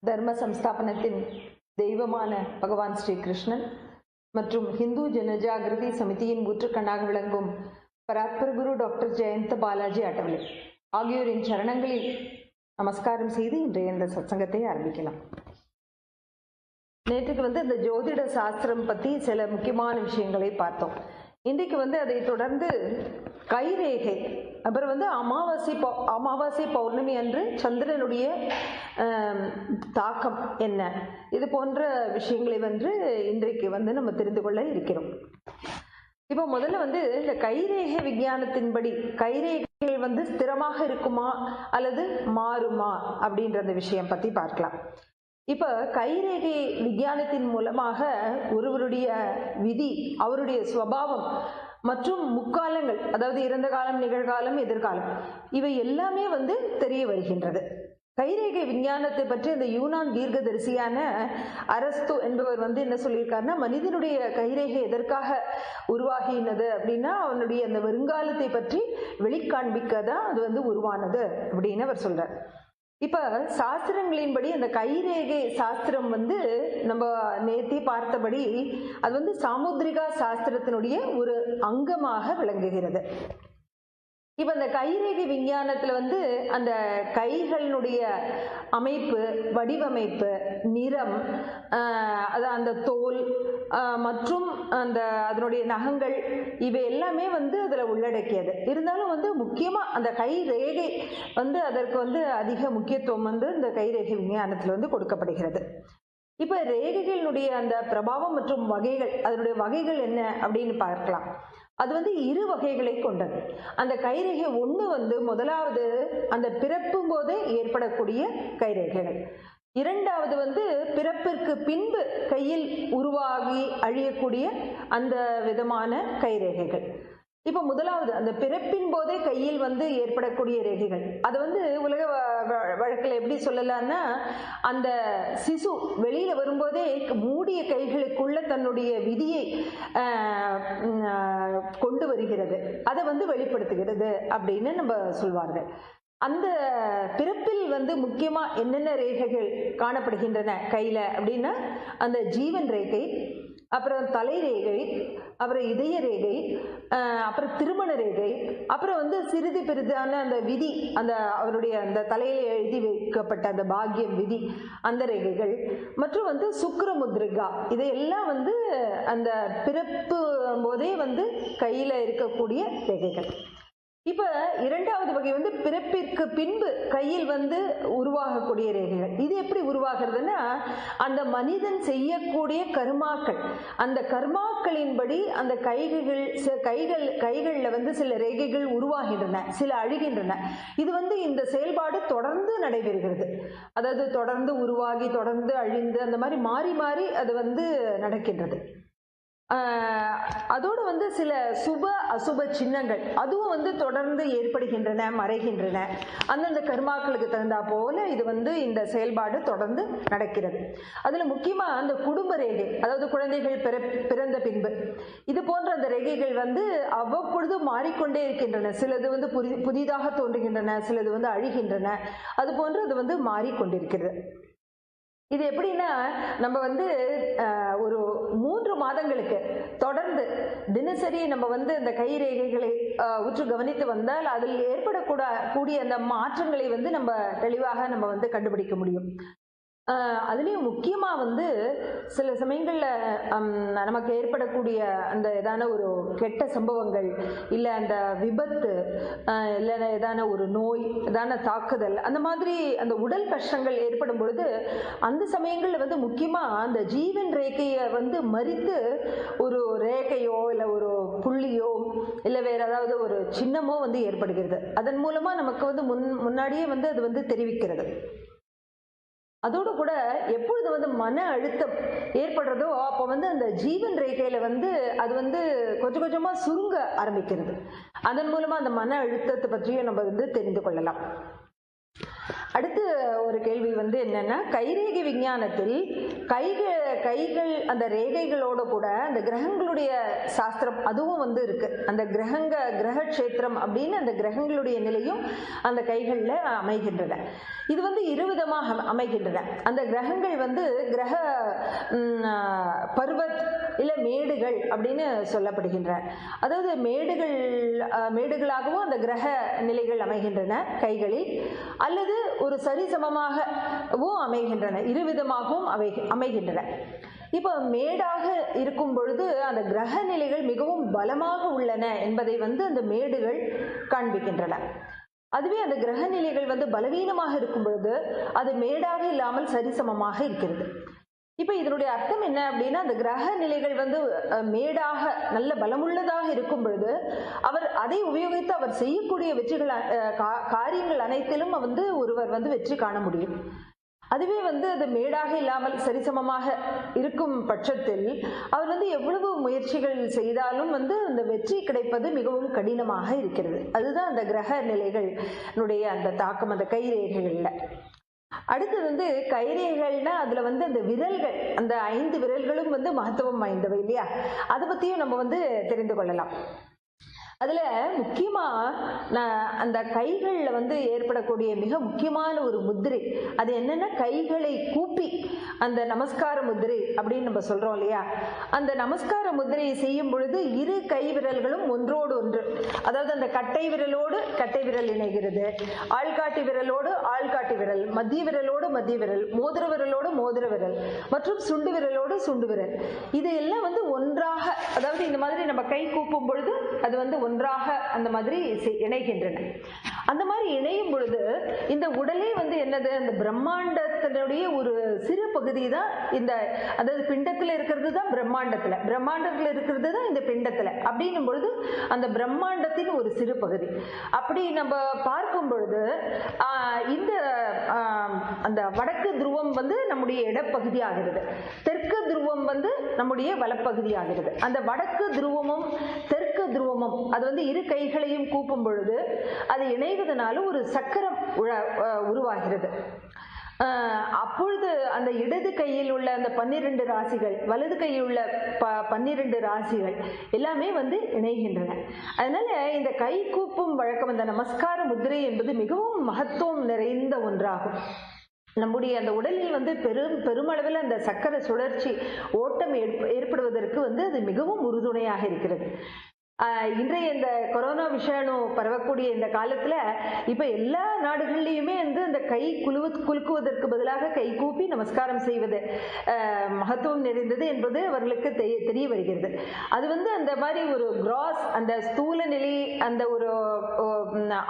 தர்ம சம்ஸ்தாபனத்தின் தெய்வமான பகவான் ஸ்ரீகிருஷ்ணன் மற்றும் ஹிந்து ஜனஜாகிருதி சமிதியின் ஊற்றுக்கண்ணாக விளங்கும் பராத்பர குரு டாக்டர் ஜெயந்த பாலாஜி அட்டவலே ஆகியோரின் சரணங்களில் நமஸ்காரம் செய்து இன்றைய இந்த சத்சங்கத்தை ஆரம்பிக்கலாம். நேற்றுக்கு இந்த ஜோதிட சாஸ்திரம் பற்றி சில முக்கியமான விஷயங்களை பார்த்தோம். இன்றைக்கு அதை தொடர்ந்து கைரேகை, அப்புறம் அமாவாசை பௌர்ணமி அன்று சந்திரனுடைய தாக்கம் என்ன, இது போன்ற விஷயங்களை இன்றைக்கு நம்ம தெரிந்து கொள்ள இருக்கிறோம். இப்போ முதல்ல இந்த கைரேகை விஞ்ஞானத்தின்படி கைரேகைகள் ஸ்திரமாக இருக்குமா அல்லது மாறுமா அப்படின்ற அந்த விஷயம் பற்றி பார்க்கலாம். இப்போ கைரேகை விஞ்ஞானத்தின் மூலமாக ஒருவருடைய விதி, அவருடைய சுபாவம் மற்றும் முக்காலங்கள், அதாவது இறந்த காலம், நிகழ்காலம், எதிர்காலம், இவை எல்லாமே தெரிய வருகின்றது. கைரேகை விஞ்ஞானத்தை பற்றி இந்த யூனான் தீர்க்கதரிசியான அரஸ்து என்பவர் என்ன சொல்லியிருக்காருன்னா, மனிதனுடைய கைரேகை எதற்காக உருவாகினது அப்படின்னா அவனுடைய அந்த வருங்காலத்தை பற்றி வெளிக்காண்பிக்க தான் அது உருவானது அப்படின்னு அவர் சொல்றார். இப்ப சாஸ்திரங்களின்படி அந்த கைரேகை சாஸ்திரம் நம்ம நேத்தி பார்த்தபடி அது சாமுத்ரிகா சாஸ்திரத்தினுடைய ஒரு அங்கமாக விளங்குகிறது. இப்ப அந்த கைரேகை விஞ்ஞானத்துல அந்த கைகளினுடைய அமைப்பு, வடிவமைப்பு, நிறம், அந்த தோல் மற்றும் அதனுடைய நகங்கள், இவை எல்லாமே அதுல உள்ளடக்கியது. இருந்தாலும் முக்கியமா அந்த கை ரேகை அதற்கு அதிக முக்கியத்துவம் இந்த கைரேகை விஞ்ஞானத்துல கொடுக்கப்படுகிறது. இப்ப ரேகைகளுடைய அந்த பிரபாவம் மற்றும் வகைகள், அதனுடைய வகைகள் என்ன அப்படின்னு பார்க்கலாம். அது இரு வகைகளை கொண்டது. அந்த கைரேகை ஒன்று முதலாவது அந்த பிறப்பும் போதே ஏற்படக்கூடிய கைரேகைகள். இரண்டாவது பிறப்பிற்கு பின்பு கையில் உருவாகி அழியக்கூடிய அந்த விதமான கைரேகைகள். இப்போ முதலாவது அந்த பிறப்பின் போதே கையில் ஏற்படக்கூடிய ரேகைகள், அது உலக வழக்கில் எப்படி சொல்லலாம்னா, அந்த சிசு வெளியில வரும்போதே மூடிய கைகளுக்குள்ள தன்னுடைய விதியை கொண்டு வருகிறது, அதை வெளிப்படுத்துகிறது அப்படின்னு நம்ம சொல்வார்கள். அந்த பிறப்பில் முக்கியமா என்னென்ன ரேகைகள் காணப்படுகின்றன கையில அப்படின்னா, அந்த ஜீவன் ரேகை, அப்புறம் தலை ரேகை, அப்புறம் இதய ரேகை, அப்புறம் திருமண ரேகை, அப்புறம் சிறிது பெரிதான அந்த விதி, அந்த அவருடைய அந்த தலையில எழுதி வைக்கப்பட்ட அந்த பாக்கியம் விதி, அந்த ரேகைகள், மற்றும் சுக்கிர முத்ரிகா, இதையெல்லாம் அந்த பிறப்பு போதே கையில இருக்கக்கூடிய ரேகைகள். இப்ப இரண்டாவது வகை பிறப்பிற்கு பின்பு கையில் உருவாகக்கூடிய ரேகைகள். இது எப்படி உருவாகிறதுனா, அந்த மனிதன் செய்யக்கூடிய கர்மாக்கள், அந்த கர்மாக்களின்படி அந்த கைகள்ல சில ரேகைகள் உருவாகின்றன, சில அழிகின்றன. இது இந்த செயல்பாடு தொடர்ந்து நடைபெறுகிறது. அதாவது தொடர்ந்து உருவாகி தொடர்ந்து அழிந்து அந்த மாதிரி மாறி மாறி அது நடக்கின்றது. அதோடு சில சுப அசுப சின்னங்கள் அதுவும் தொடர்ந்து ஏற்படுகின்றன, மறைகின்றன. அந்தந்த கர்மாக்களுக்கு தகுந்தா போல இது இந்த செயல்பாடு தொடர்ந்து நடக்கிறது. அதுல முக்கியமா அந்த குடும்ப ரேகை, அதாவது குழந்தைகள் பிறந்த பின்பு இது போன்ற அந்த ரேகைகள் அவ்வப்பொழுது மாறிக்கொண்டே இருக்கின்றன. சிலது புதிதாக தோன்றுகின்றன, சிலது அழிகின்றன. அது போன்று அது மாறிக்கொண்டிருக்கிறது. இது எப்படின்னா, நம்ம ஒரு 3 மாதங்களுக்கு தொடர்ந்து தினசரி நம்ம இந்த கைரேகைகளை உற்று கவனித்து வந்தால் அதில் ஏற்படக்கூடிய அந்த மாற்றங்களை நம்ம தெளிவாக நம்ம கண்டுபிடிக்க முடியும். அதுலேயும் முக்கியமா சில சமயங்களில் நமக்கு ஏற்படக்கூடிய அந்த ஏதான ஒரு கெட்ட சம்பவங்கள், இல்லை அந்த விபத்து, இல்லை ஏதான ஒரு நோய், ஏதான தாக்குதல், அந்த மாதிரி அந்த உடல் கஷ்டங்கள் ஏற்படும் பொழுது அந்த சமயங்களில் முக்கியமா அந்த ஜீவன் ரேகையை மறித்து ஒரு ரேகையோ இல்லை ஒரு புள்ளியோ இல்லை வேற ஏதாவது ஒரு சின்னமோ ஏற்படுகிறது. அதன் மூலமா நமக்கு முன்னாடியே அது தெரிவிக்கிறது. அதோடு கூட எப்பொழுது மன அழுத்தம் ஏற்படுறதோ அப்போ அந்த ஜீவன் ரேகையில அது கொஞ்சம் கொஞ்சமா சுருங்க ஆரம்பிக்கிறது. அதன் மூலமா அந்த மன அழுத்தத்தை பற்றியும் நம்ம தெரிந்து கொள்ளலாம். அடுத்து ஒரு கேள்வி வந்து என்னன்னா, கைரேகை விஞ்ஞானத்தில் கைகள் அந்த ரேகைகளோட கூட அந்த கிரகங்களுடைய சாஸ்திரம் அதுவும் வந்து இருக்கு. அந்த கிரக கஷேத்திரம் அப்படின்னு அந்த கிரகங்களுடைய நிலையும் அந்த கைகள்ல அமைகின்றன. இது வந்து இருவிதமாக அமைகின்றன. அந்த கிரகங்கள் வந்து கிரக பர்வத் இல்ல மேடுகள் அப்படின்னு சொல்லப்படுகின்றன. அதாவது மேடுகளாகவும் அந்த கிரக நிலைகள் அமைகின்றன கைகளில், அல்லது ஒரு சரிசமமாகவும் அமைகின்றன. இருவிதமாகவும் அமைகின்றன. இப்போ மேடாக இருக்கும் பொழுது அந்த கிரக நிலைகள் மிகவும் பலமாக உள்ளன என்பதை வந்து அந்த மேடுகள் காண்பிக்கின்றன. அதுவே அந்த கிரக நிலைகள் வந்து பலவீனமாக இருக்கும் பொழுது அது மேடாக இல்லாமல் சரிசமமாக இருக்கிறது. இப்ப இதனுடைய அர்த்தம் என்ன அப்படின்னா, அந்த கிரக நிலைகள் வந்து மேடாக நல்ல பலமுள்ளதாக இருக்கும் பொழுது அதை உபயோகித்து அவர் செய்யக்கூடிய காரியங்கள் அனைத்திலும் வந்து ஒருவர் வந்து வெற்றி காண முடியும். அதுவே வந்து அது மேடாக இல்லாமல் சரிசமமாக இருக்கும் பட்சத்தில் அவர் வந்து எவ்வளவு முயற்சிகள் செய்தாலும் வந்து அந்த வெற்றி கிடைப்பது மிகவும் கடினமாக இருக்கிறது. அதுதான் அந்த கிரக நிலைகளுடைய அந்த தாக்கம் அந்த கைரேகைகள்ல. அடுத்து வந்து கைரேகைகள்னா அதுல வந்து அந்த விரல்கள், அந்த 5 விரல்களும் வந்து மகத்துவம் வாய்ந்தவை இல்லையா? அதை பத்தியும் நம்ம வந்து தெரிந்து கொள்ளலாம். அதுல முக்கியமா அந்த கைகள்ல வந்து ஏற்படக்கூடிய மிக முக்கியமான ஒரு முத்திரை அது என்னன்னா, கைகளை கூப்பி அந்த நமஸ்கார முத்திரை அப்படின்னு நம்ம சொல்றோம் இல்லையா? அந்த நமஸ்கார முத்திரையை செய்யும் பொழுது இரு கை விரல்களும் ஒன்றோடு ஒன்று, அதாவது அந்த கட்டை விரலோடு கட்டை விரல் இணைகிறது, ஆள்காட்டி விரலோடு ஆள்காட்டி விரல், மத்திய விரலோடு மத்திய விரல், மோதிர விரலோடு மோதிர விரல் மற்றும் சுண்டு விரலோடு சுண்டு விரல், இது எல்லாம் வந்து ஒன்றாக, அதாவது இந்த மாதிரி நம்ம கை கூப்பும் பொழுது அது வந்து ஒன்றாக அந்த மாதிரி இணைகின்றன. அந்த மாதிரி இணையும் பொழுது இந்த உடலே வந்து என்னது, அந்த பிரம்மாண்டத்தினுடைய ஒரு சிறு பகுதி தான் இந்த, அதாவது பிண்டத்துல இருக்கிறது தான் பிரம்மாண்டத்துல இருக்கிறது தான் இந்த பிண்டத்துல அப்படின்னும் பொழுது அந்த பிரம்மாண்டத்தின் ஒரு சிறு பகுதி. அப்படி நம்ம பார்க்கும் பொழுது இந்த அந்த வடக்கு துருவம் வந்து நம்முடைய இடப்பகுதி ஆகிறது, தெற்கு துருவம் வந்து நம்முடைய வலப்பகுதி ஆகிறது. அந்த வடக்கு துருவமும் தெற்கு துருவமும் அது வந்து இரு கைகளையும் கூப்பும் பொழுது அது இணைவதனால ஒரு சக்கரம் உருவாகிறது. அப்பொழுது அந்த இடது கையில் உள்ள அந்த 12 ராசிகள், வலது கையில் உள்ள 12 ராசிகள் எல்லாமே வந்து இணைகின்றன. அதனால இந்த கை கூப்பும் வழக்கம், அந்த நமஸ்கார முத்திரை என்பது மிகவும் மகத்துவம் நிறைந்த ஒன்றாகும். நம்முடைய அந்த உடலில் வந்து பெருமளவில் அந்த சக்கர சுழற்சி ஓட்டம் ஏற்படுவதற்கு வந்து அது மிகவும் உறுதுணையாக இருக்கிறது. இன்றைய இந்த கொரோனா விஷாணு பரவக்கூடிய இந்த காலத்துல இப்ப எல்லா நாடுகள்லயுமே வந்து அந்த கை குலுக்குவதற்கு பதிலாக கை கூப்பி நமஸ்காரம் செய்வது மகத்துவம் நிறைந்தது என்பது அவர்களுக்கு தெரிய வருகிறது. அது வந்து அந்த மாதிரி ஒரு கிராஸ், அந்த ஸ்தூல நிலை, அந்த ஒரு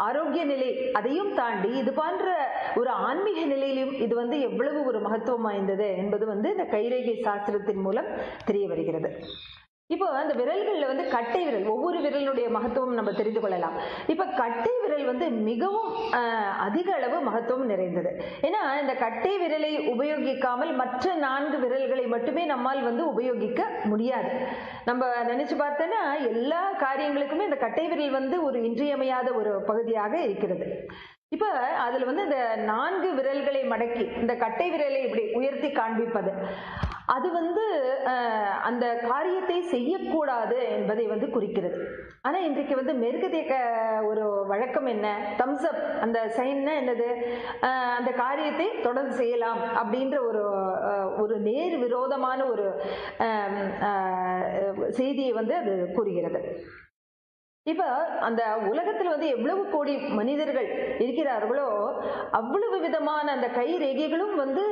ஆரோக்கிய நிலை, அதையும் தாண்டி இது போன்ற ஒரு ஆன்மீக நிலையிலும் இது வந்து எவ்வளவு ஒரு மகத்துவம் வாய்ந்தது என்பது வந்து இந்த கைரேகை சாஸ்திரத்தின் மூலம் தெரிய வருகிறது. இப்போ அந்த விரல்கள்ல வந்து கட்டை விரல், ஒவ்வொரு விரலுடைய மகத்துவம் நம்ம தெரிந்து கொள்ளலாம். இப்ப கட்டை விரல் வந்து மிகவும் அதிக அளவு மகத்துவம் நிறைந்தது. ஏன்னா இந்த கட்டை விரலை உபயோகிக்காமல் மற்ற 4 விரல்களை மட்டுமே நம்மால் வந்து உபயோகிக்க முடியாது. நம்ம நினைச்சு பார்த்தோன்னா எல்லா காரியங்களுக்குமே இந்த கட்டை விரல் வந்து ஒரு இன்றியமையாத ஒரு பகுதியாக இருக்கிறது. இப்ப அதுல வந்து இந்த 4 விரல்களை மடக்கி இந்த கட்டை விரலை இப்படி உயர்த்தி காண்பிப்பது, அது வந்து அந்த காரியத்தை செய்யக்கூடாது என்பதை வந்து குறிக்கிறது. ஆனா இன்றைக்கு வந்து மேற்கத்திய ஒரு வழக்கம் என்ன, தம்ஸ் அப் அந்த சைன்னா என்னது, அந்த காரியத்தை தொடர்ந்து செய்யலாம் அப்படின்ற ஒரு நேர் விரோதமான ஒரு செய்தியை வந்து அது கூறுகிறது. இப்ப அந்த உலகத்துல வந்து எவ்வளவு கோடி மனிதர்கள் இருக்கிறார்களோ அவ்வளவு விதமான அந்த கை ரேகைகளும் வந்து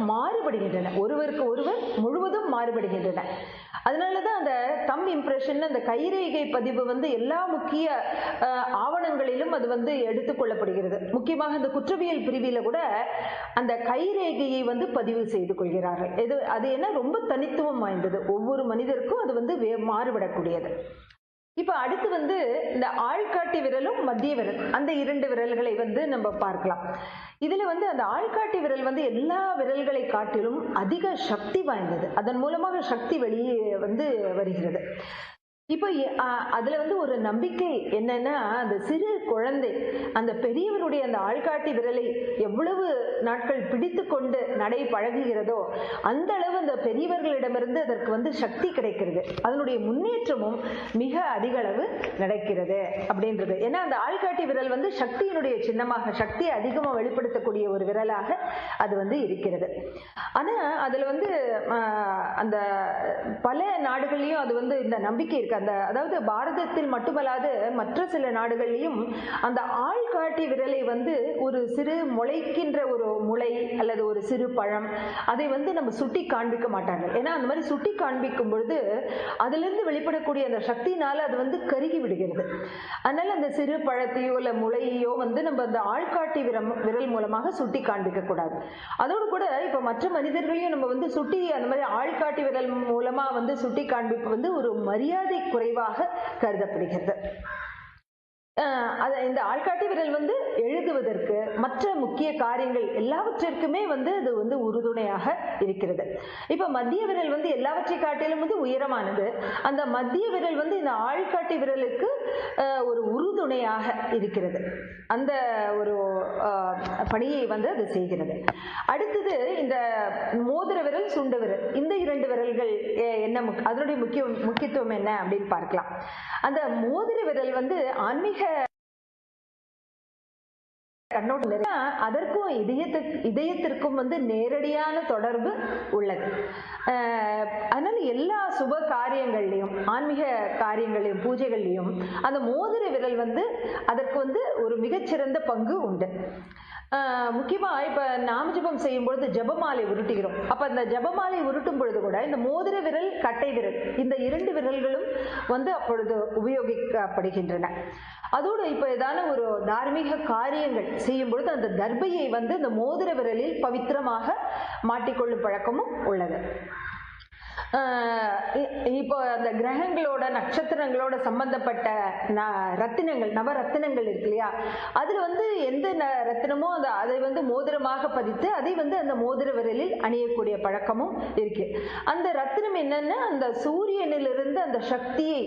மாறுபடுகின்றன, ஒருவருக்கு ஒருவர் முழுவதும் மாறுபடுகின்றன. அதனாலதான் அந்த தம் இம்ப்ரெஷன், அந்த கைரேகை பதிவு வந்து எல்லா முக்கிய ஆவணங்களிலும் அது வந்து எடுத்துக்கொள்ளப்படுகிறது. முக்கியமாக அந்த குற்றவியல் பிரிவில கூட அந்த கைரேகையை வந்து பதிவு செய்து கொள்கிறார்கள். அது என்ன ரொம்ப தனித்துவம் வாய்ந்தது, ஒவ்வொரு மனிதருக்கும் அது வந்து மாறுபடக்கூடியது. இப்ப அடுத்து வந்து இந்த ஆள்காட்டி விரலும் மத்திய விரல், அந்த 2 விரல்களை வந்து நம்ம பார்க்கலாம். இதுல வந்து அந்த ஆள்காட்டி விரல் வந்து எல்லா விரல்களை காட்டிலும் அதிக சக்தி வாய்ந்தது. அதன் மூலமாக சக்தி வெளியே வந்து வருகிறது. இப்போ அதுல வந்து ஒரு நம்பிக்கை என்னன்னா, அந்த சிறு குழந்தை அந்த பெரியவருடைய அந்த ஆள்காட்டி விரலை எவ்வளவு நாட்கள் பிடித்து கொண்டு நடை பழகுகிறதோ அந்த அளவு அந்த பெரியவர்களிடமிருந்து அதற்கு வந்து சக்தி கிடைக்கிறது, அதனுடைய முன்னேற்றமும் மிக அதிக அளவு நடக்கிறது அப்படின்றது. ஏன்னா அந்த ஆள்காட்டி விரல் வந்து சக்தியினுடைய சின்னமாக, சக்தியை அதிகமாக வெளிப்படுத்தக்கூடிய ஒரு விரலாக அது வந்து இருக்கிறது. ஆனா அதுல வந்து அந்த பல நாடுகள்லயும் அது வந்து இந்த நம்பிக்கை இருக்கு. அந்த அதாவது பாரதத்தில் மட்டுமல்லாது மற்ற சில நாடுகள்லையும் அந்த ஆள்காட்டி விரலை வந்து ஒரு சிறு முளைக்கின்ற ஒரு முளை அல்லது ஒரு சிறு பழம் அதை வந்து நம்ம சுட்டி காண்பிக்க மாட்டாங்க. ஏன்னா அந்த மாதிரி சுட்டி காண்பிக்கும் பொழுது அதிலிருந்து வெளிப்படக்கூடிய அந்த சக்தினால அது வந்து கருகி விடுகிறது. அதனால அந்த சிறு பழத்தையோ இல்ல முளையோ வந்து நம்ம அந்த ஆள்காட்டி விரல் மூலமாக சுட்டி காண்பிக்க கூடாது. அதோடு கூட இப்ப மற்ற மனிதர்களையும் நம்ம வந்து சுட்டி அந்த மாதிரி ஆள்காட்டி விரல் மூலமா வந்து சுட்டி காண்பிப்பு வந்து ஒரு மரியாதை குறைவாக கருதப்படுகிறது. இந்த ஆள்காட்டி விரல் வந்து எழுதுவதற்கு மற்ற முக்கிய காரியங்கள் எல்லாவற்றிற்குமே வந்து அது வந்து உறுதுணையாக இருக்கிறது. இப்ப மத்திய விரல் வந்து எல்லாவற்றை காட்டிலும் வந்து உயரமானது. அந்த மத்திய விரல் வந்து இந்த ஆள்காட்டி விரலுக்கு ஒரு உறுதுணையாக இருக்கிறது. அந்த ஒரு பணியை வந்து அது செய்கிறது. அடுத்தது இந்த மோதிர விரல், சுண்டு விரல், இந்த இரண்டு விரல்கள் என்ன, அதனுடைய முக்கியத்துவம் என்ன அப்படின்னு பார்க்கலாம். அந்த மோதிர விரல் வந்து ஆன்மீக கண்ணோட்டம் அதற்கும் இதயத்திற்கும் வந்து நேரடியான தொடர்பு உள்ளது. அதனால எல்லா சுப காரியங்கள்லையும், ஆன்மீக காரியங்களையும், பூஜைகள்லையும் அந்த மோதிர விரல் வந்து அதற்கு வந்து ஒரு மிகச்சிறந்த பங்கு உண்டு. முக்கியமா இப்ப நாமஜபம் செய்யும் பொழுது ஜபமாலை உருட்டுகிறோம். அப்ப அந்த ஜபமாலை உருட்டும் பொழுது கூட இந்த மோதிர விரல், கட்டை விரல், இந்த இரண்டு விரல்களும் வந்து அப்பொழுது உபயோகிக்கப்படுகின்றன. அதோடு இப்ப ஏதான ஒரு தார்மீக காரியங்கள் செய்யும் பொழுது அந்த தர்பையை வந்து இந்த மோதிர விரலில் பவித்திரமாக மாட்டிக்கொள்ளும் பழக்கமும் உள்ளது. இப்போ அந்த கிரகங்களோட, நட்சத்திரங்களோட சம்பந்தப்பட்ட ரத்தினங்கள், நவரத்தினங்கள் இருக்கு இல்லையா, அதுல வந்து எந்த ரத்தினமோ அதை வந்து மோதிரமாக பதித்து அதை வந்து அந்த மோதிர விரலில் அணியக்கூடிய பழக்கமும் இருக்கு. அந்த ரத்தினம் என்னன்னா, அந்த சூரியனிலிருந்து அந்த சக்தியை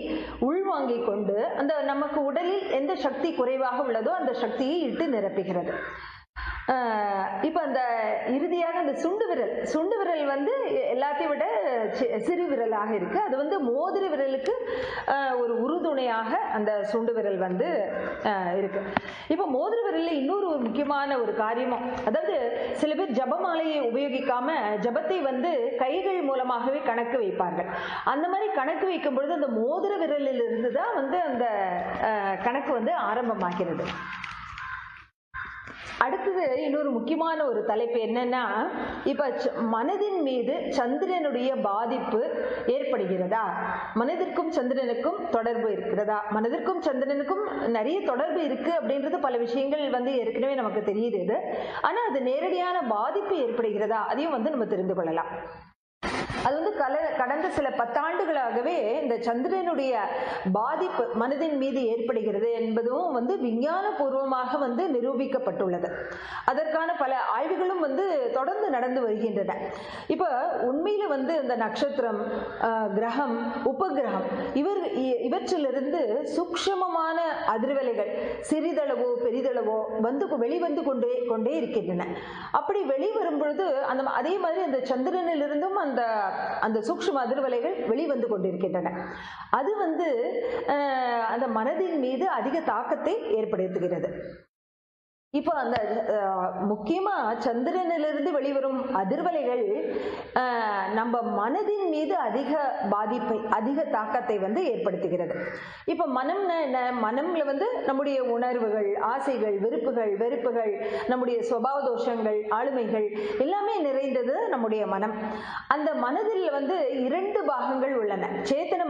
உள்வாங்கிக் கொண்டு அந்த நமக்கு உடலில் எந்த சக்தி குறைவாக உள்ளதோ அந்த சக்தியை இட்டு நிரப்புகிறது. இப்ப அந்த இறுதியாக அந்த சுண்டு விரல் வந்து எல்லாத்தையும் விட சிறு விரலாக இருக்கு. அது வந்து மோதிர விரலுக்கு ஒரு உறுதுணையாக அந்த சுண்டு விரல் வந்து இருக்கு. இப்ப மோதிர விரல்ல இன்னொரு முக்கியமான ஒரு காரியமும், அதாவது சில பேர் ஜபமாலையை உபயோகிக்காம ஜபத்தை வந்து கைகள் மூலமாகவே கணக்கு வைப்பார்கள். அந்த மாதிரி கணக்கு வைக்கும் பொழுது அந்த மோதிர விரலில் இருந்துதான் வந்து அந்த கணக்கு வந்து ஆரம்பமாகிறது. அடுத்தது இன்னொரு முக்கியமான ஒரு தலைப்பு என்னன்னா, இப்ப மனதின் மீது சந்திரனுடைய பாதிப்பு ஏற்படுகிறதா, மனதிற்கும் சந்திரனுக்கும் தொடர்பு இருக்கிறதா? மனதிற்கும் சந்திரனுக்கும் நிறைய தொடர்பு இருக்கு அப்படின்றது பல விஷயங்கள் வந்து ஏற்கனவே நமக்கு தெரியுது. ஆனா அது நேரடியான பாதிப்பு ஏற்படுகிறதா, அதையும் வந்து நம்ம தெரிந்து கொள்ளலாம். அது வந்து கடந்த சில 10 ஆண்டுகளாகவே இந்த சந்திரனுடைய பாதிப்பு மனதின் மீது ஏற்படுகிறது என்பதும் வந்து விஞ்ஞான பூர்வமாக வந்து நிரூபிக்கப்பட்டுள்ளது. அதற்கான பல ஆய்வுகளும் வந்து தொடர்ந்து நடந்து வருகின்றன. இப்ப உண்மையில வந்து இந்த நட்சத்திரம், கிரகம், உபகிரகம் இவற்றிலிருந்து சூக்ஷ்மமான அதிர்வலைகள் சிறிதளவோ பெரிதளவோ வந்து வெளிவந்து கொண்டே இருக்கின்றன. அப்படி வெளிவரும் பொழுது அதே மாதிரி அந்த சந்திரனிலிருந்தும் அந்த சூக்ஷ்ம அதிர்வலைகள் வெளிவந்து கொண்டிருக்கின்றன. அது வந்து அந்த மனதின் மீது அதிக தாக்கத்தை ஏற்படுத்துகிறது. இப்போ அந்த முக்கியமா சந்திரனிலிருந்து வெளிவரும் அதிர்வலைகள் நம்ம மனதின் மீது அதிக பாதிப்பை, அதிக தாக்கத்தை வந்து ஏற்படுத்துகிறது. இப்ப மனம்னா என்ன? மனம்ல வந்து நம்முடைய உணர்வுகள், ஆசைகள், விருப்புகள், வெறுப்புகள், நம்முடைய சுபாவ தோஷங்கள், ஆளுமைகள் எல்லாமே நிறைந்தது நம்முடைய மனம். அந்த மனதில் வந்து 2 பாகங்கள் உள்ளன. சேத்தன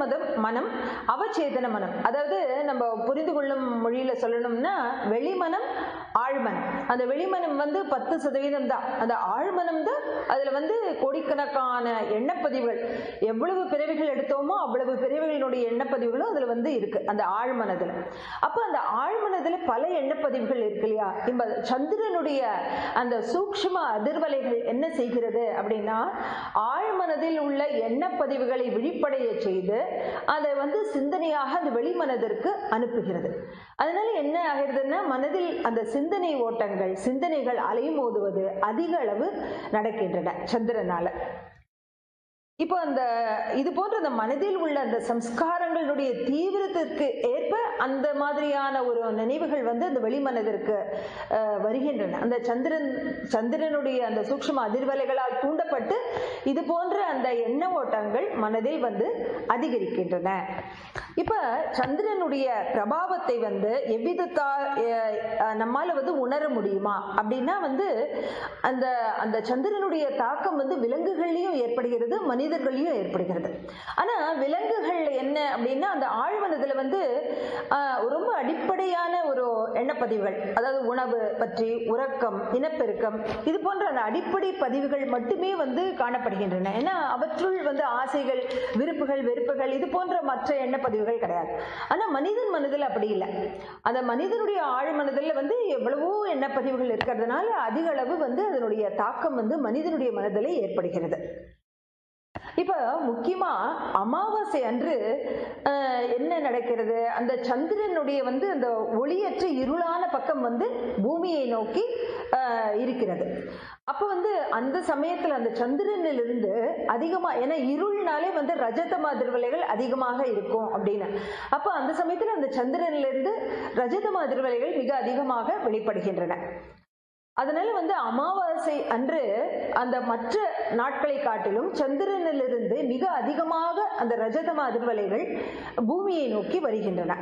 மனம், அவச்சேதன மனம். அதாவது நம்ம புரிந்து கொள்ளும் மொழியில சொல்லணும்னா வெளிமனம், ஆழ்மனம். அந்த வெளிமனம் வந்து 10% தான். அந்த ஆழ்மனம் தான் அதுல வந்து கோடிக்கணக்கான எண்ணப்பதிவுகள், எவ்வளவு பிறவிகள் எடுத்தோமோ அவ்வளவு பிறவிகளுடைய எண்ணப்பதிவுகளும் அதுல வந்து இருக்கு அந்த ஆழ்மனதுல. அப்ப அந்த ஆழ்மனதுல பல எண்ணப்பதிவுகள் இருக்கு இல்லையா? இப்ப சந்திரனுடைய அந்த சூக்ஷ்ம அதிர்வலைகள் என்ன செய்கிறது அப்படின்னா, ஆழ்மனதில் உள்ள எண்ணப்பதிவுகளை விழிப்படைய செய்து அதை வந்து சிந்தனையாக அந்த வெளிமனதிற்கு அனுப்புகிறது. அதனால என்ன ஆகிறதுன்னா, மனதில் அந்த சிந்தனை ஓட்டங்கள், சிந்தனைகள் அலைமோதுவது அதிக அளவு நடக்கின்றன சந்திரனால. இப்போ அந்த இது போன்ற அந்த மனதில் உள்ள அந்த சம்ஸ்காரங்களுடைய தீவிரத்திற்கு ஏற்ப அந்த மாதிரியான ஒரு நினைவுகள் வந்து அந்த வெளிமனதிற்கு வருகின்றன. அந்த சந்திரனுடைய அந்த சூக்ஷ்ம அதிர்வலைகளால் தூண்டப்பட்டு இது போன்ற அந்த எண்ண ஓட்டங்கள் மனதில் வந்து அதிகரிக்கின்றன. இப்ப சந்திரனுடைய பிரபாவத்தை வந்து எவ்விதத்தா நம்மால வந்து உணர முடியுமா அப்படின்னா வந்து அந்த அந்த சந்திரனுடைய தாக்கம் வந்து விலங்குகள்லயும் ஏற்படுகிறது, மனிதர்களையும் ஏற்படுகிறது. ஆனா விலங்குகள் என்ன அப்படின்னா, அந்த ஆழ்மனதுல வந்து ரொம்ப அடிப்படையான ஒரு எண்ணப்பதிவுகள், அதாவது உணவு பற்றி, உறக்கம், இனப்பெருக்கம், இது போன்ற அந்த அடிப்படை பதிவுகள் மட்டுமே வந்து காணப்படுகின்றன. ஏன்னா அவற்றுள் வந்து ஆசைகள், விருப்புகள், வெறுப்புகள் இது போன்ற மற்ற எண்ணப்பதிவுகள் கிடையாது. ஆனா மனிதன் மனதில் அப்படி இல்லை. அந்த மனிதனுடைய ஆழ்மனதில் வந்து எவ்வளவோ எண்ணப்பதிவுகள் இருக்கிறதுனால அதிக அளவு வந்து அதனுடைய தாக்கம் வந்து மனிதனுடைய மனதிலே ஏற்படுகிறது. இப்ப முக்கியமா அமாவாசை அன்று என்ன நடக்கிறது, அந்த சந்திரனுடைய வந்து அந்த ஒளியற்ற இருளான பக்கம் வந்து பூமியை நோக்கி இருக்கிறது. அப்ப வந்து அந்த சமயத்துல அந்த சந்திரனிலிருந்து அதிகமா, ஏன்னா இருள்னாலே வந்து ரஜதம அதிர்வலைகள் அதிகமாக இருக்கும் அப்படின்னு, அப்ப அந்த சமயத்துல அந்த சந்திரனிலிருந்து ரஜதம அதிர்வலைகள் மிக அதிகமாக வெளிப்படுகின்றன. அதனால வந்து அமாவாசை அன்று அந்த மற்ற நாட்களை காட்டிலும் சந்திரனிலிருந்து மிக அதிகமாக அந்த ரஜதம அதிர்வலைகள் பூமியை நோக்கி வருகின்றன.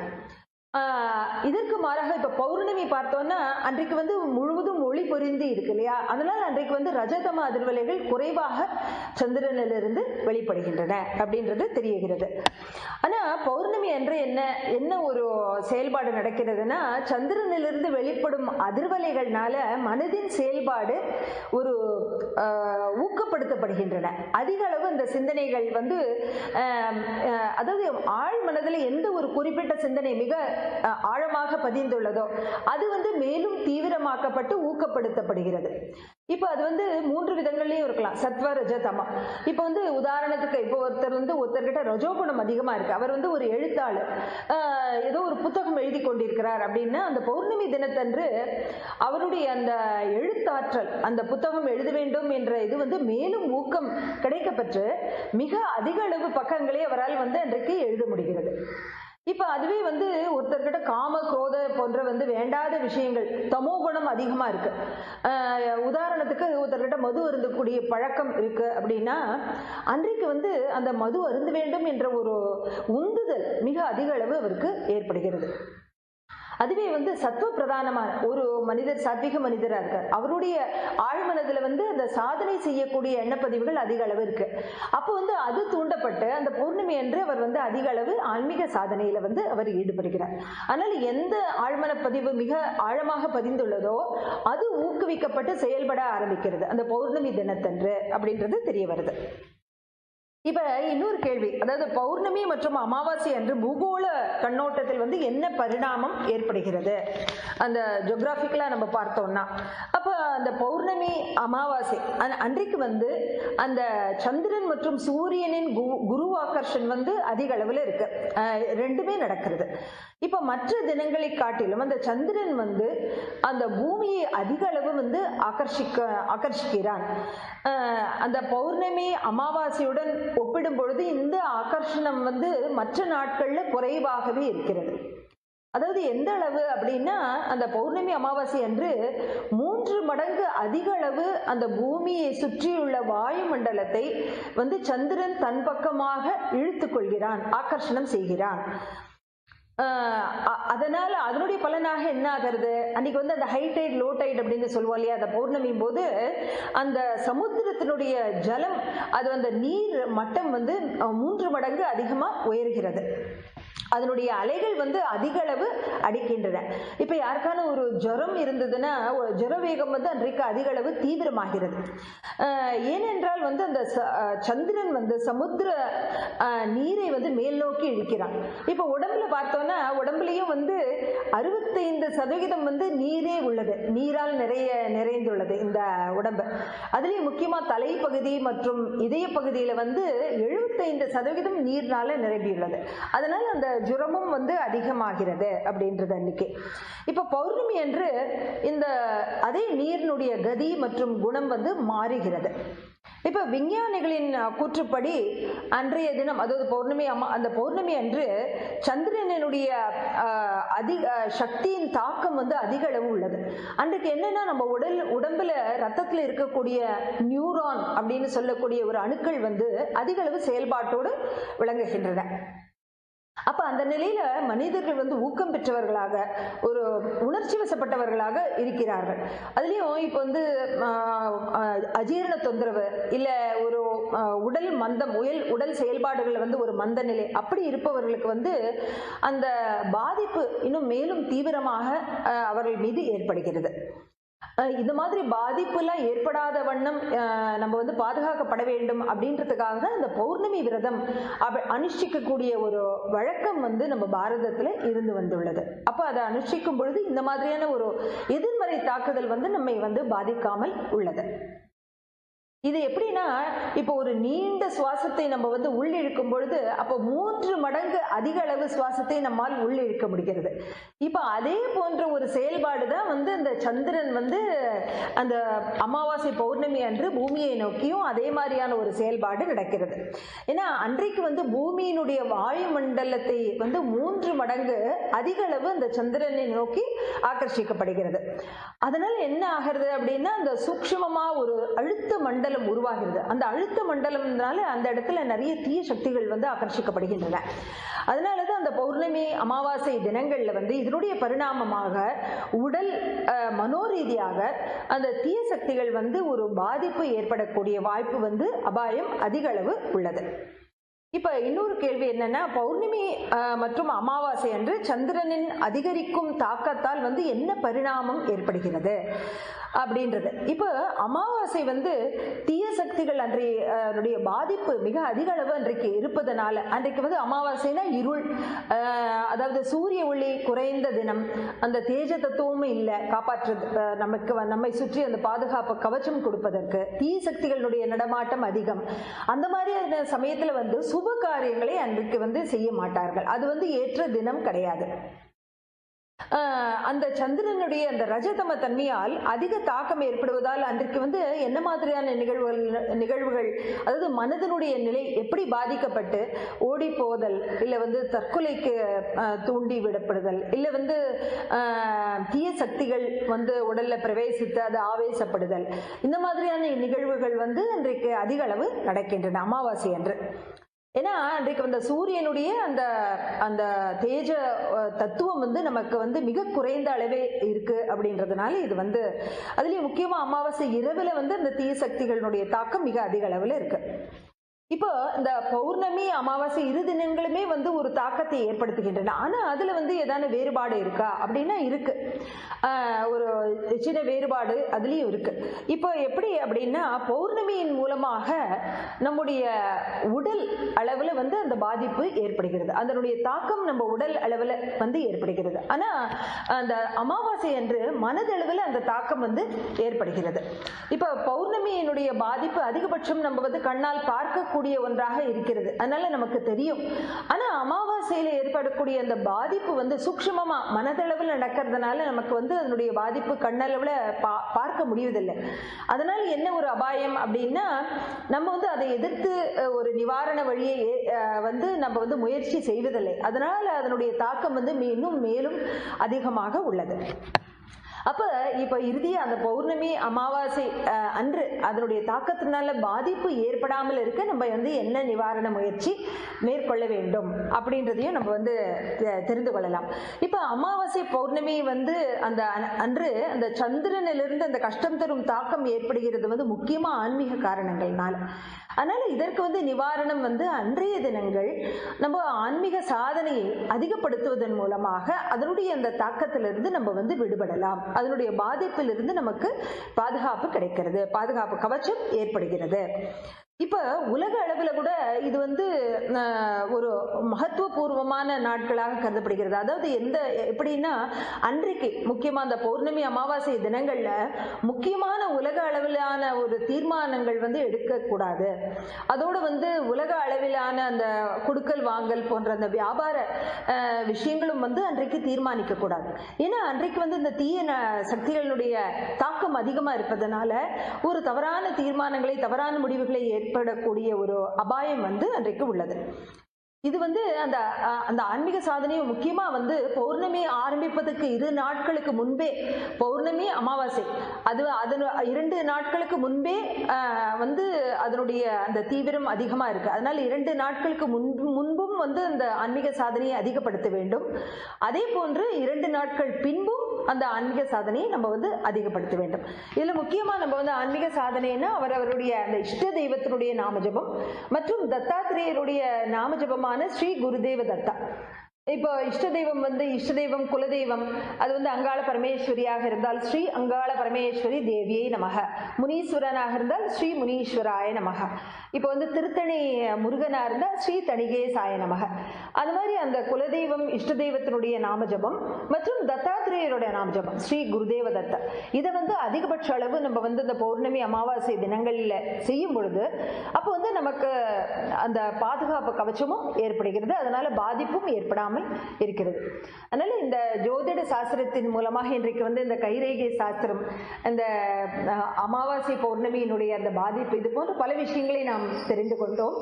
இதற்கு மாறாக இப்ப பௌர்ணமி பார்த்தோம்னா அன்றைக்கு வந்து முழுவதும் ஒளி பொறிந்து இருக்கு இல்லையா? அதனால அன்றைக்கு வந்து ரஜதம அதிர்வலைகள் குறைவாக சந்திரனிலிருந்து வெளிப்படுகின்றன அப்படின்றது தெரிகிறது. ஆனா பௌர்ணமி அன்று என்ன ஒரு செயல்பாடு நடக்கிறதுனா, சந்திரனிலிருந்து வெளிப்படும் அதிர்வலைகள்னால மனதின் செயல்பாடு ஒரு ஊக்கப்படுத்தப்படுகின்றன. அதிக அளவு இந்த சிந்தனைகள் வந்து அதாவது ஆழ் மனதில் எந்த ஒரு குறிப்பிட்ட சிந்தனை மிக ஆழமாக பதிந்துள்ளதோ அது வந்து மேலும் தீவிரமாக்கப்பட்டு ஊக்கப்படுத்தப்படுகிறது. இப்ப அது வந்து 3 விதங்கள்லயும் இருக்கலாம், சத்வ, ரஜ, தமம். இப்ப வந்து உதாரணத்துக்கு இப்போ ஒருத்தர்கிட்ட ரஜோகுணம் அதிகமா இருக்கு, அவர் வந்து ஒரு எழுத்தாளர், ஏதோ ஒரு புத்தகம் எழுதி கொண்டிருக்கிறார் அப்படின்னா அந்த பௌர்ணமி தினத்தன்று அவருடைய அந்த எழுத்தாற்றல், அந்த புத்தகம் எழுத வேண்டும் என்ற இது வந்து மேலும் ஊக்கம் கிடைக்கப்பெற்று மிக அதிக அளவு பக்கங்களே அவரால் வந்து அன்றைக்கு எழுத முடிகிறது. இப்ப அதுவே வந்து ஒருத்தர்கிட்ட காம, குரோத போன்ற வந்து வேண்டாத விஷயங்கள், தமோ குணம் அதிகமா இருக்கு. உதாரணத்துக்கு ஒருத்தர்கிட்ட மது அருந்தக்கூடிய பழக்கம் இருக்கு அப்படின்னா அன்றைக்கு வந்து அந்த மது அருந்த வேண்டும் என்ற ஒரு உந்துதல் மிக அதிக அளவு அவருக்கு ஏற்படுகிறது. அதுவே வந்து சத்துவ பிரதானமான ஒரு மனிதர், சாத்விக மனிதராக இருக்கார், அவருடைய ஆழ்மனதுல வந்து அந்த சாதனை செய்யக்கூடிய எண்ணப்பதிவுகள் அதிக அளவு இருக்கு. அப்போ வந்து அது தூண்டப்பட்டு அந்த பௌர்ணமி அன்று அவர் வந்து அதிக அளவு ஆன்மீக சாதனையில வந்து அவர் ஈடுபடுகிறார். அதனால எந்த ஆழ்மன பதிவு மிக ஆழமாக பதிந்துள்ளதோ அது ஊக்குவிக்கப்பட்டு செயல்பட ஆரம்பிக்கிறது அந்த பௌர்ணமி தினத்தன்று அப்படின்றது தெரிய வருது. இப்ப இன்னொரு கேள்வி, அதாவது பௌர்ணமி மற்றும் அமாவாசை அன்று பூகோள கண்ணோட்டத்தில் வந்து என்ன பரிணாமம் ஏற்படுகிறது அந்த ஜியோகிராபிக்கலா நம்ம பார்த்தோம்னா, அப்ப அந்த பௌர்ணமி அமாவாசை அன்றைக்கு வந்து அந்த சந்திரன் மற்றும் சூரியனின் குருவாக்கர்ஷன் வந்து அதிக அளவில் இருக்கு, ரெண்டுமே நடக்கிறது. இப்ப மற்ற தினங்களை காட்டிலும் அந்த சந்திரன் வந்து அந்த பூமியை அதிக அளவு வந்து ஆகர்ஷிக்கிறான். அந்த பௌர்ணமி அமாவாசையுடன் ஒப்பிடும் பொழுது இந்த ஆகர்ஷணம் வந்து மற்ற நாட்கள்ல குறைவாகவே இருக்கிறது. அதாவது எந்த அளவு அப்படின்னா, அந்த பௌர்ணமி அமாவாசை அன்று 3 மடங்கு அதிக அளவு அந்த பூமியை சுற்றியுள்ள வாயுமண்டலத்தை வந்து சந்திரன் தன் பக்கமாக இழுத்து கொள்கிறான், ஆகர்ஷணம் செய்கிறான். அதனால அதனுடைய பலனாக என்ன ஆகிறது, அன்னைக்கு வந்து அந்த ஹை டைட், லோ டைட் அப்படின்னு சொல்லுவோம் இல்லையா, அந்த பௌர்ணமி போது அந்த சமுத்திரத்தினுடைய ஜலம், அது அந்த நீர் மட்டம் வந்து 3 மடங்கு அதிகமா உயர்கிறது. அதனுடைய அலைகள் வந்து அதிக அளவு அடிக்கின்றன. இப்ப யாருக்கான ஒரு ஜுரம் இருந்ததுன்னா ஜுர வேகம் வந்து அன்றைக்கு அதிக அளவு தீவிரமாகிறது. ஏனென்றால் வந்து அந்த சந்திரன் வந்து சமுத்திர நீரை வந்து மேல் நோக்கி இழுக்கிறான். இப்ப உடம்புல பார்த்தோம்னா உடம்புலயும் வந்து 65% வந்து நீரே உள்ளது, நீரால் நிறைந்துள்ளது இந்த உடம்பு. அதுலயும் முக்கியமா தலைப்பகுதி மற்றும் இதய பகுதியில வந்து 75% நீர்னால நிரம்பியுள்ளது. அதனால அந்த ஜுரமும் வந்து அதிகமாகிறது அப்படின்றது அன்னைக்கு. இப்ப பௌர்ணமி அன்று இந்த அதே நீரினுடைய கதி மற்றும் குணம் வந்து மாறுகிறது. இப்ப விஞ்ஞானிகளின் கூற்றுப்படி அன்றைய தினம், அதாவது பௌர்ணமி அந்த பௌர்ணமி அன்று சந்திரனுடைய அதிக சக்தியின் தாக்கம் வந்து அதிக அளவு உள்ளது. அன்றைக்கு என்னன்னா நம்ம உடம்புல ரத்தத்துல இருக்கக்கூடிய நியூரான் அப்படின்னு சொல்லக்கூடிய ஒரு அணுக்கள் வந்து அதிக அளவு செயல்பாட்டோடு விளங்குகின்றன. அப்ப அந்த நிலையில மனிதர்கள் வந்து ஊக்கம் பெற்றவர்களாக, ஒரு உணர்ச்சி வசப்பட்டவர்களாக இருக்கிறார்கள். அதுலயும் இப்ப வந்து அஜீரண தொந்தரவு இல்ல ஒரு உடல் மந்தம், உடல் செயல்பாடுகள் வந்து ஒரு மந்த நிலை அப்படி இருப்பவர்களுக்கு வந்து அந்த பாதிப்பு இன்னும் மேலும் தீவிரமாக அவர்கள் மீது ஏற்படுகிறது. இந்த மாதிரி பாதிப்பு எல்லாம் ஏற்படாத வண்ணம் நம்ம வந்து பாதுகாக்கப்பட வேண்டும் அப்படின்றதுக்காக தான் இந்த பௌர்ணமி விரதம் அனுஷ்டிக்கக்கூடிய ஒரு வழக்கம் வந்து நம்ம பாரதத்துல இருந்து வந்துள்ளது. அப்ப அதை அனுஷ்டிக்கும் பொழுது இந்த மாதிரியான ஒரு எதிர்மறை தாக்குதல் வந்து நம்மை வந்து பாதிக்காமல் உள்ளது. இது எப்படின்னா, இப்போ ஒரு நீண்ட சுவாசத்தை நம்ம வந்து உள்ளிழுக்கும் பொழுது அப்போ 3 மடங்கு அதிக அளவு சுவாசத்தை நம்மால் உள்ளிழுக்க முடிகிறது. இப்ப அதே போன்ற ஒரு செயல்பாடு தான் வந்து அந்த சந்திரன் வந்து அந்த அமாவாசை பௌர்ணமி அன்று பூமியை நோக்கியும் அதே மாதிரியான ஒரு செயல்பாடு நடக்கிறது. ஏன்னா அன்றைக்கு வந்து பூமியினுடைய வாயுமண்டலத்தை வந்து 3 மடங்கு அதிக அளவு அந்த சந்திரனை நோக்கி ஆகர்ஷிக்கப்படுகிறது. அதனால என்ன ஆகிறது அப்படின்னா, அந்த சூக்ஷ்மமா ஒரு அழுத்த மண்டலம் உருவாகிறது. அந்த அழுத்த மண்டலம்னால அந்த இடத்துல நிறைய தீய சக்திகள் வந்து ஆகர்ஷிக்கப்படுகின்றன. அதனாலதான் அந்த பௌர்ணமி அமாவாசை தினங்கள்ல வந்து இதனுடைய பரிணாமமாக உடல் மனோரீதியாக அந்த தீய சக்திகள் வந்து ஒரு பாதிப்பு ஏற்படக்கூடிய வாய்ப்பு வந்து அபாயம் அதிக அளவு உள்ளது. இப்ப இன்னொரு கேள்வி என்னன்னா, பௌர்ணமி மற்றும் அமாவாசை அன்று சந்திரனின் அதிகரிக்கும் தாக்கத்தால் வந்து என்ன பரிணாமம் ஏற்படுகிறது அப்படின்றது. இப்ப அமாவாசை வந்து தீய சக்திகள் அன்றைய பாதிப்பு மிக அதிக அளவு அன்றைக்கு இருப்பதனால, அன்றைக்கு வந்து அமாவாசைனா இருள், அதாவது சூரிய ஒளி குறைந்த தினம், அந்த தேஜ தத்துவமும் இல்லை காப்பாற்று நம்மை சுற்றி அந்த பாதுகாப்பு கவச்சம் கொடுப்பதற்கு, தீய சக்திகளுடைய நடமாட்டம் அதிகம். அந்த மாதிரியான சமயத்துல வந்து சுப காரியங்களை அன்றைக்கு வந்து செய்ய மாட்டார்கள். அது வந்து ஏற்ற தினம் கிடையாது. அந்த சந்திரனுடைய அந்த ரஜதம தன்மையால் அதிக தாக்கம் ஏற்படுவதால் அன்றைக்கு வந்து என்ன மாதிரியான நிகழ்வுகள், அதாவது மனதனுடைய நிலை எப்படி பாதிக்கப்பட்டு ஓடி போதல், இல்லை வந்து தற்கொலைக்கு தூண்டி விடப்படுதல், இல்லை வந்து தீய சக்திகள் வந்து உடல்ல பிரவேசித்து அது ஆவேசப்படுதல், இந்த மாதிரியான நிகழ்வுகள் வந்து அன்றைக்கு அதிக அளவு நடக்கின்றன அமாவாசை அன்று. ஏன்னா அன்றைக்கு அந்த சூரியனுடைய அந்த அந்த தேஜ தத்துவம் வந்து நமக்கு வந்து மிக குறைந்த அளவே இருக்கு அப்படின்றதுனால இது வந்து அதுலயும் முக்கியமா அமாவாசை இரவுல வந்து அந்த தீய சக்திகளுடைய தாக்கம் மிக அதிக அளவுல இருக்கு. இப்போ இந்த பௌர்ணமி அமாவாசை இரு தினங்களுமே வந்து ஒரு தாக்கத்தை ஏற்படுத்துகின்றன. ஆனா அதுல வந்து ஏதான வேறுபாடு இருக்கா அப்படின்னா இருக்கு, ஒரு சின்ன வேறுபாடு அதுலயும் இருக்கு. இப்போ எப்படி அப்படின்னா, பௌர்ணமியின் மூலமாக நம்முடைய உடல் அளவுல வந்து அந்த பாதிப்பு ஏற்படுகிறது, அதனுடைய தாக்கம் நம்ம உடல் அளவுல வந்து ஏற்படுகிறது. ஆனா அந்த அமாவாசை அன்று மனதளவுல அந்த தாக்கம் வந்து ஏற்படுகிறது. இப்ப பௌர்ணமியினுடைய பாதிப்பு அதிகபட்சம் நம்ம வந்து கண்ணால் பார்க்க கூடிய ஒன்றாக இருக்கிறது, அதனால நமக்கு தெரியும். ஆனா அமாவாசையில ஏற்படக்கூடிய அந்த பாதிப்பு வந்து சூக்ஷ்மமா மனதளவில் நடக்கிறதுனால நமக்கு வந்து அதனுடைய பாதிப்பு கண்ணளவுல பார்க்க முடிவதில்லை. அதனால என்ன ஒரு அபாயம் அப்படின்னா, நம்ம வந்து அதை எதிர்த்து ஒரு நிவாரண வழியை வந்து நம்ம வந்து முயற்சி செய்வதில்லை. அதனால அதனுடைய தாக்கம் வந்து இன்னும் மேலும் அதிகமாக உள்ளது. அப்போ இப்போ இறுதியாக அந்த பௌர்ணமி அமாவாசை அன்று அதனுடைய தாக்கத்தினால பாதிப்பு ஏற்படாமல் இருக்க நம்ம வந்து என்ன நிவாரண முயற்சி மேற்கொள்ள வேண்டும் அப்படின்றதையும் நம்ம வந்து தெரிந்து கொள்ளலாம். இப்போ அமாவாசை பௌர்ணமி வந்து அந்த அன்று அந்த சந்திரனிலிருந்து அந்த கஷ்டம் தரும் தாக்கம் ஏற்படுகிறது வந்து முக்கியமாக ஆன்மீக காரணங்கள்னால. அதனால இதற்கு வந்து நிவாரணம் வந்து அன்றைய தினங்கள் நம்ம ஆன்மீக சாதனையை அதிகப்படுத்துவதன் மூலமாக அதனுடைய அந்த தாக்கத்திலிருந்து நம்ம வந்து விடுபடலாம். அதனுடைய பாதிப்பிலிருந்து நமக்கு பாதுகாப்பு கிடைக்கிறது, பாதுகாப்பு கவச்சம் ஏற்படுகிறது. இப்போ உலக அளவில் கூட இது வந்து ஒரு மகத்துவபூர்வமான நாட்களாக கருதப்படுகிறது. அதாவது எப்படின்னா அன்றைக்கு முக்கியமாக அந்த பௌர்ணமி அமாவாசை தினங்களில் முக்கியமான உலக அளவிலான ஒரு தீர்மானங்கள் வந்து எடுக்கக்கூடாது. அதோடு வந்து உலக அளவிலான அந்த கொடுக்கல் வாங்கல் போன்ற அந்த வியாபார விஷயங்களும் வந்து அன்றைக்கு தீர்மானிக்கக்கூடாது. ஏன்னா அன்றைக்கு வந்து இந்த தீய சக்திகளுடைய தாக்கம் அதிகமாக இருப்பதனால ஒரு தவறான தீர்மானங்களை நாடான முடிவுகளை ஏற்படக்கூடிய ஒரு அபாயம் வந்து அன்றைக்கு உள்ளது. இது வந்து அந்த அந்த ஆன்மீக சாதனையும் முக்கியமாக வந்து பௌர்ணமி ஆரம்பிப்பதற்கு 2 நாட்களுக்கு முன்பே, பௌர்ணமி அமாவாசை அது 2 நாட்களுக்கு முன்பே வந்து அதனுடைய அந்த தீவிரம் அதிகமாக இருக்குது. அதனால் 2 நாட்களுக்கு முன்பும் வந்து அந்த ஆன்மீக சாதனையை அதிகப்படுத்த வேண்டும். அதே போன்று 2 நாட்கள் பின்பும் அந்த ஆன்மீக சாதனையை நம்ம வந்து அதிகப்படுத்த வேண்டும். இதில் முக்கியமாக நம்ம வந்து ஆன்மீக சாதனைன்னா அவரவருடைய அந்த இஷ்ட தெய்வத்தினுடைய நாமஜபம் மற்றும் தத்தாத்திரேயருடைய நாமஜபமான ஸ்ரீ குருதேவ தத்தா. இப்போ இஷ்ட தெய்வம் குலதெய்வம் அது வந்து அங்காள பரமேஸ்வரியாக இருந்தால் ஸ்ரீ அங்காள பரமேஸ்வரி தேவியை நமக, முனீஸ்வரனாக இருந்தால் ஸ்ரீ முனீஸ்வராய நமக, இப்போ வந்து திருத்தணி முருகனாக இருந்தால் ஸ்ரீ தணிகேசாய நமக. அது மாதிரி அந்த குலதெய்வம் இஷ்ட தெய்வத்தினுடைய நாமஜபம் மற்றும் தத்தாத்திரேயருடைய நாமஜபம் ஸ்ரீ குருதேவ தத்தா, இதை வந்து அதிகபட்ச அளவு நம்ம வந்து இந்த பௌர்ணமி அமாவாசை தினங்களில் செய்யும் பொழுது அப்போ வந்து நமக்கு அந்த பாதுகாப்பு கவச்சமும் ஏற்படுகிறது, அதனால பாதிப்பும் ஏற்படாமல் இருக்கிறது. அதனால இந்த ஜோதிட சாஸ்திரத்தின் மூலமாக இன்றைக்கு வந்து இந்த கைரேகை சாஸ்திரம், இந்த அமாவாசை பௌர்ணமியினுடைய அந்த பாதிப்பு, இது போன்ற பல விஷயங்களை நாம் தெரிந்து கொண்டோம்.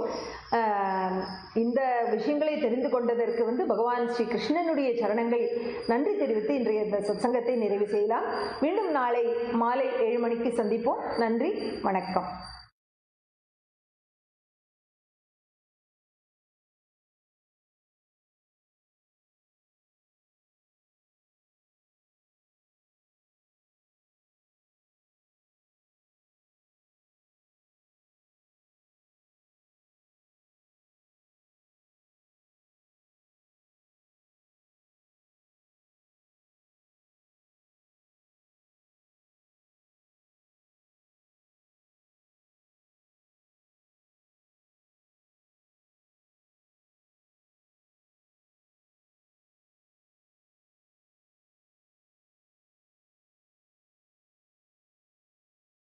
இந்த விஷயங்களை தெரிந்து கொண்டதற்கு வந்து பகவான் ஸ்ரீ கிருஷ்ணனுடைய சரணங்கள் நன்றி தெரிவித்து இன்றைய இந்த சத்சங்கத்தை நிறைவு செய்யலாம். மீண்டும் நாளை மாலை 7 மணிக்கு சந்திப்போம். நன்றி, வணக்கம்.